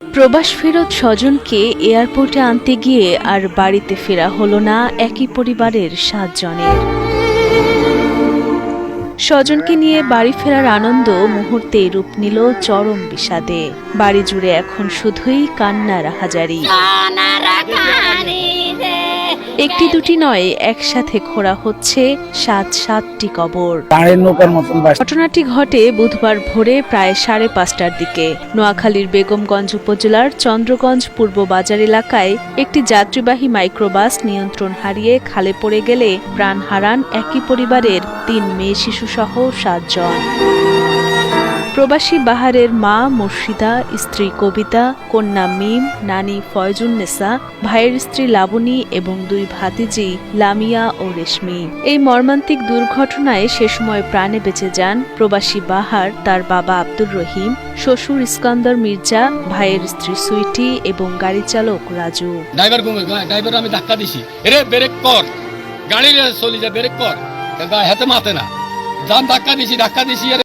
প্রবাস ফেরত স্বজনকে এয়ারপোর্টে আনতে গিয়ে আর বাড়িতে ফেরা হলো না একই পরিবারের 7 জনের। স্বজনকে নিয়ে বাড়ি ফেরার আনন্দ মুহূর্তেই রূপ নিল চরম বিষাদে। বাড়ি জুড়ে এখন শুধুই কান্নার হাজারি। একটি দুটি নয়, একসাথে খোঁড়া হচ্ছে 7টি কবর। ঘটনাটি ঘটে বুধবার ভোরে প্রায় 5:30টার দিকে নোয়াখালীর বেগমগঞ্জ উপজেলার চন্দ্রগঞ্জ পূর্ব বাজার এলাকায় একটি যাত্রীবাহী মাইক্রোবাস নিয়ন্ত্রণ হারিয়ে খালে পড়ে গেলে প্রাণ হারান একই পরিবারের 3 মেয়ে শিশুসহ 7 জন। প্রবাসী বাহারের মা মুর্শিদা, স্ত্রী কবিতা, কন্যা মিম, নানি ফয়জুন্নেসা, ভাইয়ের স্ত্রী লাবণী এবং 2 ভাতিজি লামিয়া ও রেশমি। এই মর্মান্তিক দুর্ঘটনায় সে সময় প্রাণে বেঁচে যান প্রবাসী বাহার, তার বাবা আব্দুর রহিম, শ্বশুর ইস্কান্দর মির্জা, ভাইয়ের স্ত্রী সুইটি এবং গাড়ি চালক রাজু। ড্রাইভার আমি ধাক্কা দিছি, এরে ব্রেক কর, গাড়ি চলে যা, ব্রেক কর, হাতে মাতে না, ধাক্কা দিছি